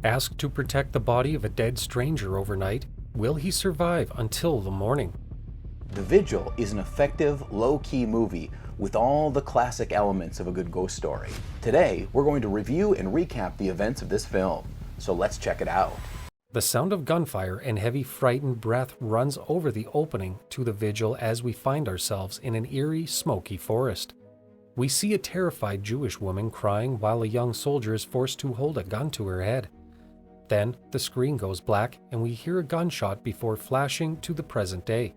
Asked to protect the body of a dead stranger overnight, will he survive until the morning? The Vigil is an effective, low-key movie with all the classic elements of a good ghost story. Today, we're going to review and recap the events of this film, so let's check it out. The sound of gunfire and heavy frightened breath runs over the opening to The Vigil as we find ourselves in an eerie, smoky forest. We see a terrified Jewish woman crying while a young soldier is forced to hold a gun to her head. Then, the screen goes black and we hear a gunshot before flashing to the present day.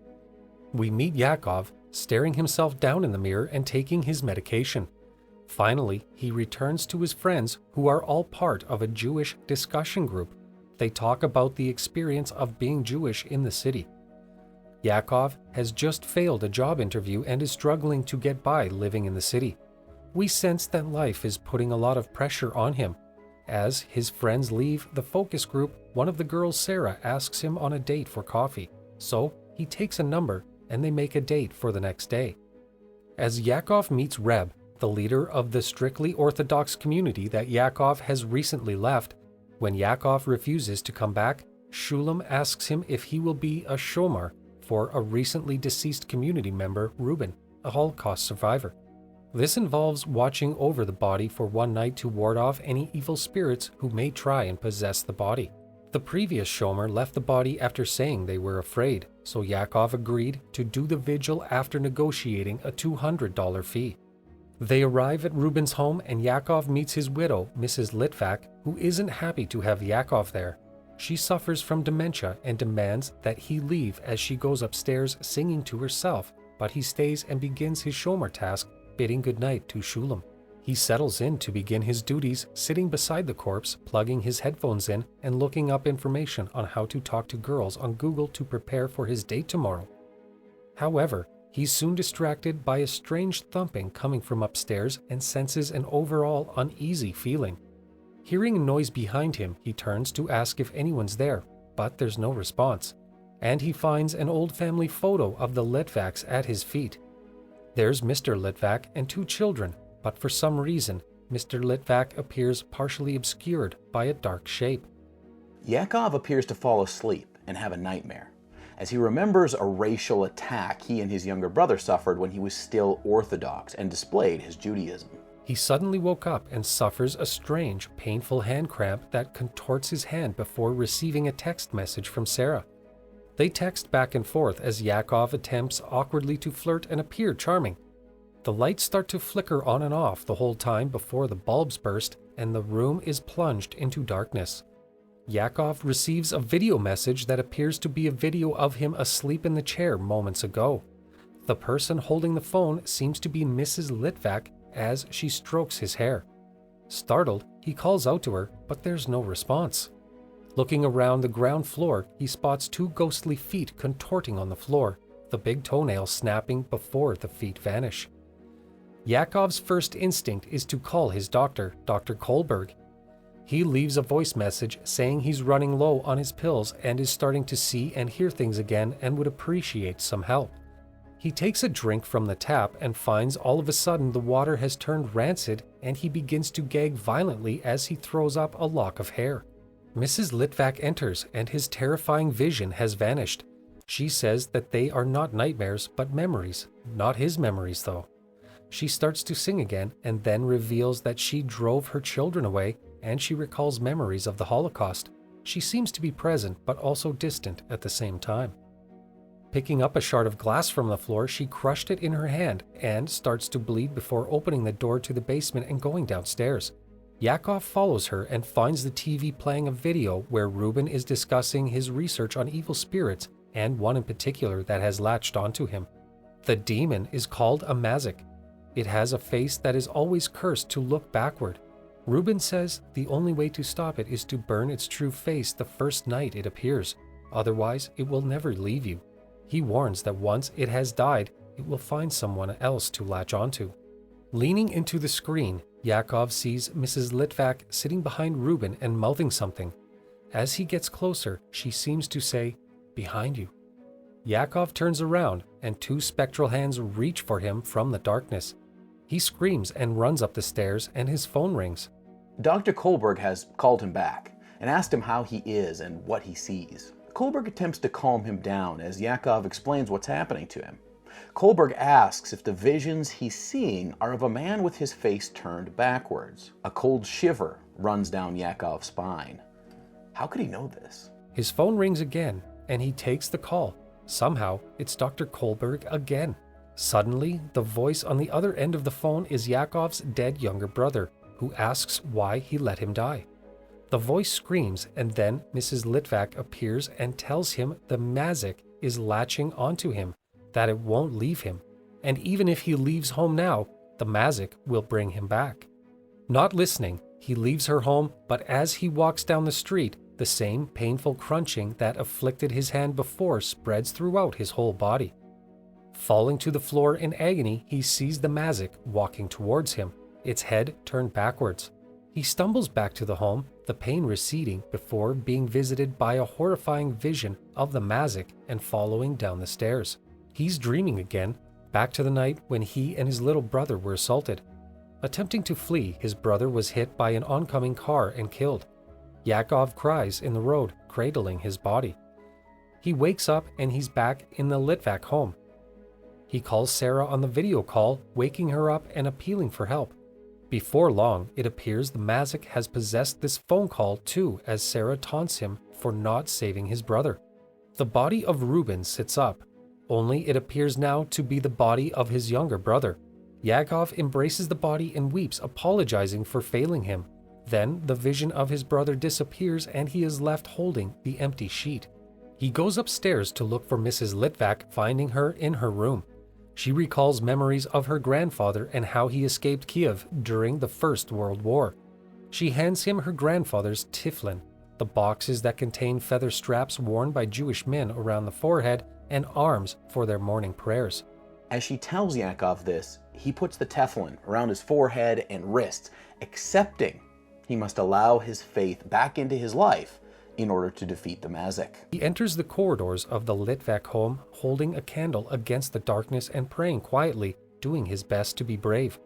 We meet Yakov, staring himself down in the mirror and taking his medication. Finally, he returns to his friends who are all part of a Jewish discussion group. They talk about the experience of being Jewish in the city. Yakov has just failed a job interview and is struggling to get by living in the city. We sense that life is putting a lot of pressure on him. As his friends leave the focus group, one of the girls, Sarah, asks him on a date for coffee. So he takes a number and they make a date for the next day. As Yakov meets Reb, the leader of the strictly Orthodox community that Yakov has recently left, when Yakov refuses to come back, Shulam asks him if he will be a shomer for a recently deceased community member, Reuben, a Holocaust survivor. This involves watching over the body for one night to ward off any evil spirits who may try and possess the body. The previous shomer left the body after saying they were afraid, so Yakov agreed to do the vigil after negotiating a $200 fee. They arrive at Reuben's home and Yakov meets his widow, Mrs. Litvak, who isn't happy to have Yakov there. She suffers from dementia and demands that he leave as she goes upstairs singing to herself, but he stays and begins his shomer task, bidding goodnight to Shulam. He settles in to begin his duties, sitting beside the corpse, plugging his headphones in, and looking up information on how to talk to girls on Google to prepare for his date tomorrow. However, he's soon distracted by a strange thumping coming from upstairs and senses an overall uneasy feeling. Hearing a noise behind him, he turns to ask if anyone's there, but there's no response. And he finds an old family photo of the Litvaks at his feet. There's Mr. Litvak and two children, but for some reason, Mr. Litvak appears partially obscured by a dark shape. Yakov appears to fall asleep and have a nightmare, as he remembers a racial attack he and his younger brother suffered when he was still Orthodox and displayed his Judaism. He suddenly woke up and suffers a strange, painful hand cramp that contorts his hand before receiving a text message from Sarah. They text back and forth as Yakov attempts awkwardly to flirt and appear charming. The lights start to flicker on and off the whole time before the bulbs burst and the room is plunged into darkness. Yakov receives a video message that appears to be a video of him asleep in the chair moments ago. The person holding the phone seems to be Mrs. Litvak as she strokes his hair. Startled, he calls out to her, but there's no response. Looking around the ground floor, he spots two ghostly feet contorting on the floor, the big toenails snapping before the feet vanish. Yakov's first instinct is to call his doctor, Dr. Kohlberg. He leaves a voice message saying he's running low on his pills and is starting to see and hear things again and would appreciate some help. He takes a drink from the tap and finds all of a sudden the water has turned rancid and he begins to gag violently as he throws up a lock of hair. Mrs. Litvak enters and his terrifying vision has vanished. She says that they are not nightmares but memories, not his memories though. She starts to sing again and then reveals that she drove her children away and she recalls memories of the Holocaust. She seems to be present but also distant at the same time. Picking up a shard of glass from the floor, she crushed it in her hand and starts to bleed before opening the door to the basement and going downstairs. Yakov follows her and finds the TV playing a video where Reuben is discussing his research on evil spirits and one in particular that has latched onto him. The demon is called a mazik. It has a face that is always cursed to look backward. Reuben says the only way to stop it is to burn its true face the first night it appears. Otherwise, it will never leave you. He warns that once it has died, it will find someone else to latch onto. Leaning into the screen, Yakov sees Mrs. Litvak sitting behind Reuben and mouthing something. As he gets closer, she seems to say, "Behind you." Yakov turns around and two spectral hands reach for him from the darkness. He screams and runs up the stairs and his phone rings. Dr. Kohlberg has called him back, and asked him how he is and what he sees. Kohlberg attempts to calm him down as Yakov explains what's happening to him. Kohlberg asks if the visions he's seeing are of a man with his face turned backwards. A cold shiver runs down Yakov's spine. How could he know this? His phone rings again, and he takes the call. Somehow, it's Dr. Kohlberg again. Suddenly, the voice on the other end of the phone is Yakov's dead younger brother, who asks why he let him die. The voice screams, and then Mrs. Litvak appears and tells him the mazik is latching onto him, that it won't leave him, and even if he leaves home now, the mazik will bring him back. Not listening, he leaves her home, but as he walks down the street, the same painful crunching that afflicted his hand before spreads throughout his whole body. Falling to the floor in agony, he sees the mazik walking towards him, its head turned backwards. He stumbles back to the home, the pain receding before being visited by a horrifying vision of the mazik and following down the stairs. He's dreaming again, back to the night when he and his little brother were assaulted. Attempting to flee, his brother was hit by an oncoming car and killed. Yakov cries in the road, cradling his body. He wakes up and he's back in the Litvak home. He calls Sarah on the video call, waking her up and appealing for help. Before long, it appears the mazik has possessed this phone call too, as Sarah taunts him for not saving his brother. The body of Ruben sits up, only it appears now to be the body of his younger brother. Yakov embraces the body and weeps, apologizing for failing him. Then the vision of his brother disappears and he is left holding the empty sheet. He goes upstairs to look for Mrs. Litvak, finding her in her room. She recalls memories of her grandfather and how he escaped Kiev during the First World War. She hands him her grandfather's tiflin, the boxes that contain feather straps worn by Jewish men around the forehead and arms for their morning prayers. As she tells Yakov this, he puts the tefillin around his forehead and wrists, accepting he must allow his faith back into his life in order to defeat the mazik. He enters the corridors of the Litvak home, holding a candle against the darkness and praying quietly, doing his best to be brave.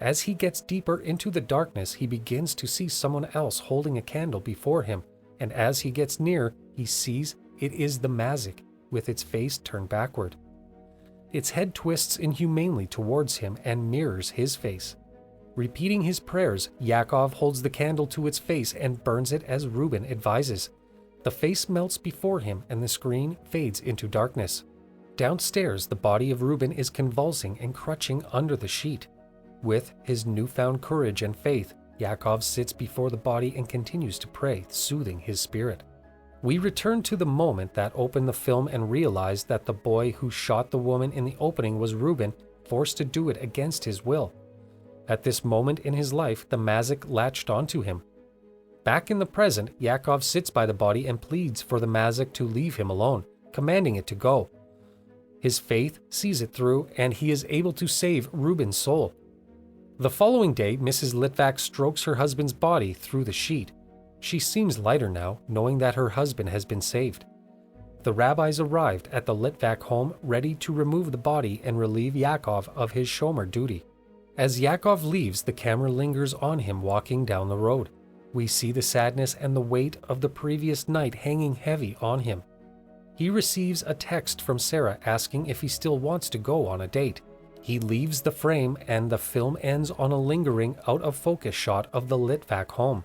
As he gets deeper into the darkness, he begins to see someone else holding a candle before him, and as he gets near, he sees it is the mazik, with its face turned backward. Its head twists inhumanely towards him and mirrors his face. Repeating his prayers, Yakov holds the candle to its face and burns it as Ruben advises. The face melts before him and the screen fades into darkness. Downstairs, the body of Ruben is convulsing and crunching under the sheet. With his newfound courage and faith, Yakov sits before the body and continues to pray, soothing his spirit. We return to the moment that opened the film and realize that the boy who shot the woman in the opening was Ruben, forced to do it against his will. At this moment in his life, the mazik latched onto him. Back in the present, Yakov sits by the body and pleads for the mazik to leave him alone, commanding it to go. His faith sees it through, and he is able to save Ruben's soul. The following day, Mrs. Litvak strokes her husband's body through the sheet. She seems lighter now, knowing that her husband has been saved. The rabbis arrived at the Litvak home, ready to remove the body and relieve Yakov of his shomer duty. As Yakov leaves, the camera lingers on him walking down the road. We see the sadness and the weight of the previous night hanging heavy on him. He receives a text from Sarah asking if he still wants to go on a date. He leaves the frame and the film ends on a lingering out-of-focus shot of the Litvak home.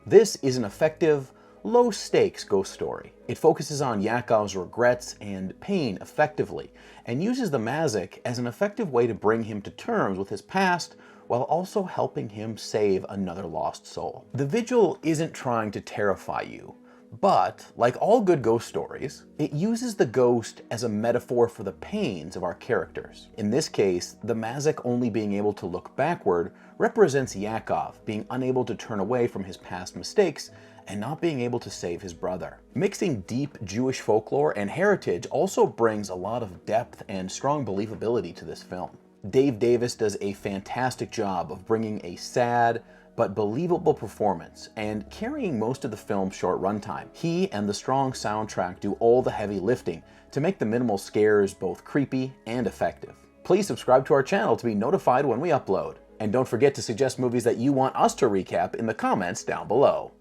This is an effective, low-stakes ghost story. It focuses on Yakov's regrets and pain effectively, and uses the mazik as an effective way to bring him to terms with his past while also helping him save another lost soul. The vigil isn't trying to terrify you, but like all good ghost stories, it uses the ghost as a metaphor for the pains of our characters. In this case, the mazik only being able to look backward represents Yakov being unable to turn away from his past mistakes and not being able to save his brother. Mixing deep Jewish folklore and heritage also brings a lot of depth and strong believability to this film. Dave Davis does a fantastic job of bringing a sad but believable performance and carrying most of the film's short runtime. He and the strong soundtrack do all the heavy lifting to make the minimal scares both creepy and effective. Please subscribe to our channel to be notified when we upload. And don't forget to suggest movies that you want us to recap in the comments down below.